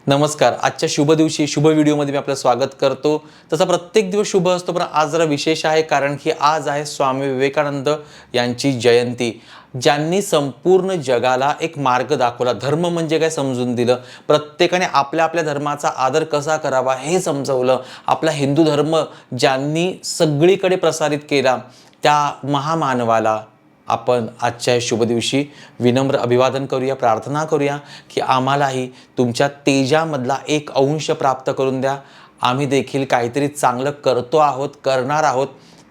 नमस्कार. आजच्या शुभ दिवशी शुभ व्हिडिओमध्ये मी आपलं स्वागत करतो. तसा प्रत्येक दिवस शुभ असतो, पण आज जरा विशेष आहे कारण की आज आहे स्वामी विवेकानंद यांची जयंती. ज्यांनी संपूर्ण जगाला एक मार्ग दाखवला, धर्म म्हणजे काय समजून दिलं, प्रत्येकाने आपल्या आपल्या धर्माचा आदर कसा करावा हे समजवलं. आपला हिंदू धर्म ज्यांनी सगळीकडे प्रसारित केला, त्या महामानवाला आपण आजच्या शुभ दिवशी विनम्र अभिवादन करूया, प्रार्थना करूया की आम्हालाही तुमच्या तेजामधला एक अंश प्राप्त करून द्या. आम्ही देखील काहीतरी चांगलं करतो आहोत, करणार आहोत.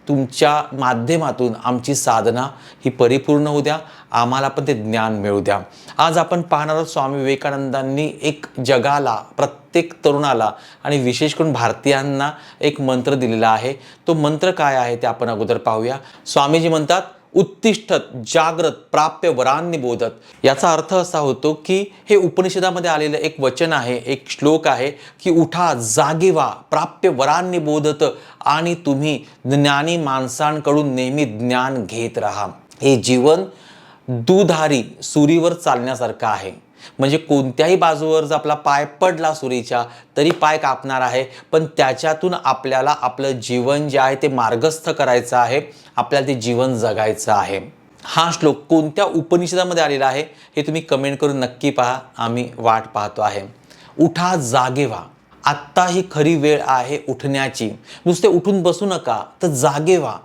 तुमच्या माध्यमातून आमची साधना ही परिपूर्ण होऊ द्या, आम्हाला पण ते ज्ञान मिळू द्या. आज आपण पाहणार आहोत स्वामी विवेकानंदांनी एक जगाला, प्रत्येक तरुणाला आणि विशेष करून भारतीयांना एक मंत्र दिलेला आहे. तो मंत्र काय आहे ते आपण अगोदर पाहूया. स्वामीजी म्हणतात, उत्तिष्ठत जाग्रत प्राप्य वरांनी बोधत. याचा अर्थ असा होतो की हे उपनिषदामध्ये आलेलं एक वचन आहे, एक श्लोक आहे की उठा, जागे व्हा, प्राप्य वरांनी बोधत, आणि तुम्ही ज्ञानी माणसांकडून नेहमी ज्ञान घेत राहा. हे जीवन दुधारी सुरीवर चालण्यासारखं आहे. म्हणजे कोणत्याही बाजूवर जर आपला पाय पडला सुरीच्या तरी पाय कापणार आहे, पण त्याच्यातून आपल्याला आपलं जीवन जे आहे ते मार्गस्थ करायचं आहे, आपल्याला ते जीवन जगायचं आहे. हा श्लोक कोणत्या उपनिषदामध्ये आलेला आहे हे तुम्ही कमेंट करून नक्की पहा, आम्ही वाट पाहतो आहे. उठा, जागे व्हा. आत्ता ही खरी वेळ आहे उठण्याची. नुसते उठून बसू नका, तर जागे व्हा,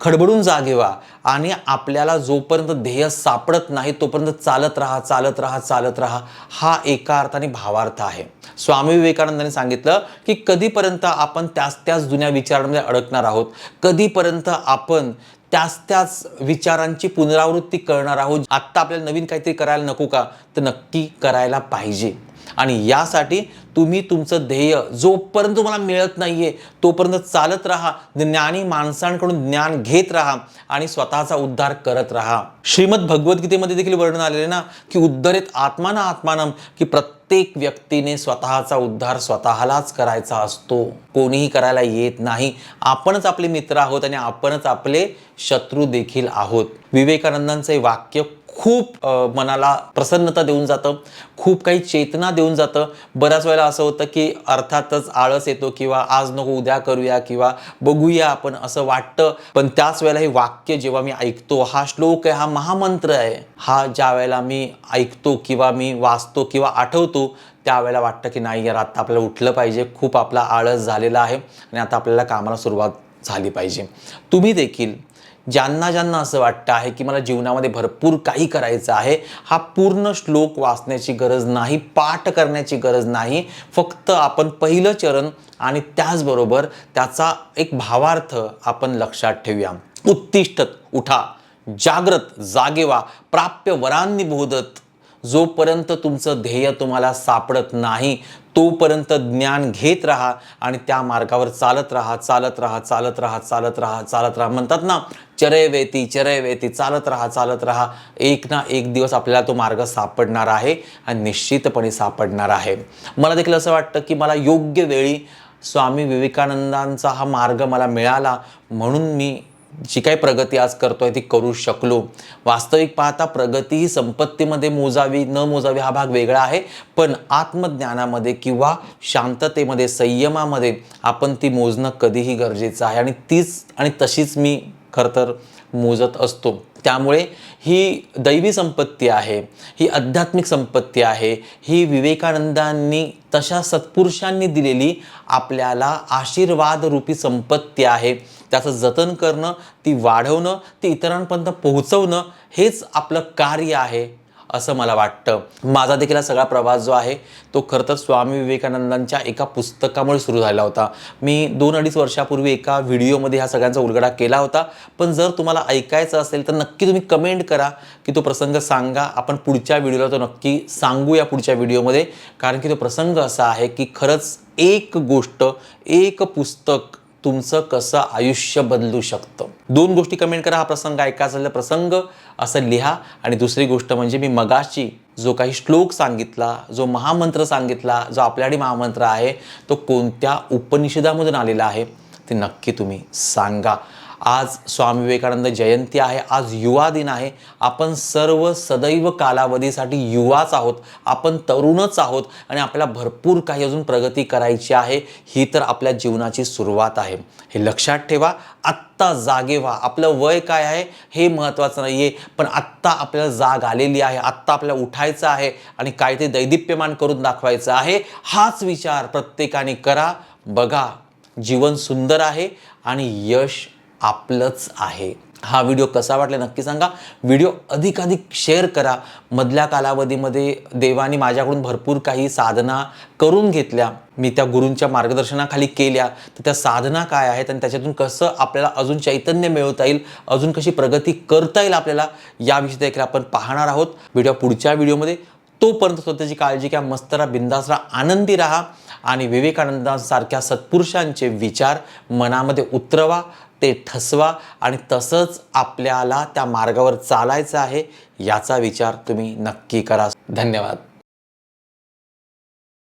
खडबडून जागे व्हा. आणि आपल्याला जोपर्यंत ध्येय सापडत नाही तोपर्यंत चालत राहा, चालत राहा, चालत राहा. हा एका अर्थाने भावार्थ आहे. स्वामी विवेकानंदांनी सांगितलं की कधीपर्यंत आपण त्याच जुन्या विचारांमध्ये अडकणार आहोत, कधीपर्यंत आपण त्याच विचारांची पुनरावृत्ती करणार आहोत. आत्ता आपल्याला नवीन काहीतरी करायला नको का? तर नक्की करायला पाहिजे. आणि यासाठी तुम्ही तुमचं ध्येय जोपर्यंत तुम्हाला मिळत नाहीये तोपर्यंत चालत राहा, ज्ञानी माणसांकडून ज्ञान घेत राहा आणि स्वतःचा उद्धार करत राहा. श्रीमद भगवद्गीतेमध्ये देखील वर्णन आलेले ना की उद्धरेत आत्माना आत्मानम, की प्रत्येक व्यक्तीने स्वतःचा उद्धार स्वतःलाच करायचा असतो, कोणीही करायला येत नाही. आपणच आपले मित्र आहोत आणि आपणच आपले शत्रू देखील आहोत. विवेकानंदांचे वाक्य खूप मनाला प्रसन्नता देऊन जातं, खूप काही चेतना देऊन जातं. बऱ्याच वेळेला असं होतं की अर्थातच आळस येतो किंवा आज नको उद्या करूया किंवा बघूया आपण, असं वाटतं. पण त्याच वेळेला हे वाक्य जेव्हा मी ऐकतो, हा श्लोक आहे, हा महामंत्र आहे, हा ज्या वेळेला मी ऐकतो किंवा मी वाचतो किंवा आठवतो, त्यावेळेला वाटतं की नाही यार, आता आपल्याला उठलं पाहिजे, खूप आपला आळस झालेला आहे आणि आता आपल्याला कामाला सुरुवात झाली पाहिजे. तुम्ही देखील ज्यांना असं वाटतं आहे की मला जीवनामध्ये भरपूर काही करायचं आहे, हा पूर्ण श्लोक वाचण्याची गरज नाही, पाठ करण्याची गरज नाही. फक्त आपण पहिलं चरण आणि त्याचबरोबर त्याचा एक भावार्थ आपण लक्षात ठेवूया. उत्तिष्ठत, उठा, जाग्रत, जागे व्हा, प्राप्य वरांनी बोधत. जोपर्यंत तुमचं ध्येय तुम्हाला सापडत नाही तोपर्यंत ज्ञान घेत राहा आणि त्या मार्गावर चालत राहा, चालत राहा, चालत राहा, चालत राहा, चालत राहा. म्हणतात ना, चरैवेती चरैवेती, चालत राहा, चालत राहा. एक ना एक दिवस आपल्याला तो मार्ग सापडणार आहे आणि निश्चितपणे सापडणार आहे. मला देखील असं वाटतं की मला योग्य वेळी स्वामी विवेकानंदांचा हा मार्ग मला मिळाला, म्हणून मी जी काही प्रगती आज करतोय ती करू शकलो. वास्तविक पाहता प्रगती ही संपत्तीमध्ये मोजावी न मोजावी हा भाग वेगळा आहे, पण आत्मज्ञानामध्ये किंवा शांततेमध्ये, संयमामध्ये आपण ती मोजणं कधीही गरजेचं आहे. आणि तशीच मी खरं तर मोजत असतो. त्यामुळे ही दैवी संपत्ती आहे, ही आध्यात्मिक संपत्ती आहे, ही विवेकानंदांनी तशा सत्पुरुषांनी दिलेली आपल्याला आशीर्वाद रूपी संपत्ती आहे. त्याचं जतन करणं, ती वाढवणं, ती इतरांपर्यंत पोहोचवणं हेच आपलं कार्य आहे असं मला वाटतं. माझा देखील हा सगळा प्रवास जो आहे तो खरं तर स्वामी विवेकानंदांच्या एका पुस्तकामुळे सुरू झाला होता. मी 2-2.5 वर्षापूर्वी एका व्हिडिओमध्ये ह्या सगळ्यांचा उलगडा केला होता. पण जर तुम्हाला ऐकायचं असेल तर नक्की तुम्ही कमेंट करा की तो प्रसंग सांगा. आपण पुढच्या व्हिडिओला तो नक्की सांगूया पुढच्या व्हिडिओमध्ये, कारण की तो प्रसंग असा आहे की खरंच एक गोष्ट, एक पुस्तक तुमचं कसं आयुष्य बदलू शकतं. 2 गोष्टी कमेंट करा. हा प्रसंग ऐकायचा असेल तर प्रसंग असं लिहा. आणि दुसरी गोष्ट म्हणजे मी मगाशी जो काही श्लोक सांगितला, जो महामंत्र सांगितला, जो आपल्यासाठी महामंत्र आहे, तो कोणत्या उपनिषदामधून आलेला आहे ते नक्की तुम्ही सांगा. आज स्वामी विवेकानंद जयंती आहे, आज युवा दिन आहे. आपण सर्व सदैव कालावधीसाठी युवाच आहोत, आपण तरुणच आहोत आणि आपल्याला भरपूर काही अजून प्रगती करायची आहे. ही तर आपल्या जीवनाची सुरुवात आहे, हे लक्षात ठेवा. आत्ता जागे व्हा. आपलं वय काय आहे हे महत्त्वाचं नाही आहे, पण आत्ता आपल्याला जाग आलेली आहे, आत्ता आपल्याला उठायचं आहे आणि काय ते दैदिप्यमान करून दाखवायचं आहे. हाच विचार प्रत्येकाने करा. बघा, जीवन सुंदर आहे आणि यश आपलंच आहे. हा व्हिडिओ कसा वाटला नक्की सांगा. व्हिडिओ अधिकाधिक शेअर करा. मधल्या कालावधीमध्ये देवाने माझ्याकडून भरपूर काही साधना करून घेतल्या, मी त्या गुरूंच्या मार्गदर्शनाखाली केल्या. तर त्या साधना काय आहेत आणि त्याच्यातून कसं आपल्याला अजून चैतन्य मिळवता येईल, अजून कशी प्रगती करता येईल आपल्याला, याविषयी देखील आपण पाहणार आहोत व्हिडिओ पुढच्या व्हिडिओमध्ये. तोपर्यंत स्वतःची काळजी घ्या, मस्त राहा, बिंदास राहा, आनंदी राहा आणि विवेकानंदांसारख्या सत्पुरुषांचे विचार मनामध्ये उतरवा, ते ठसवा आणि तसंच आपल्याला त्या मार्गावर चालायचं आहे याचा विचार तुम्ही नक्की करा. धन्यवाद.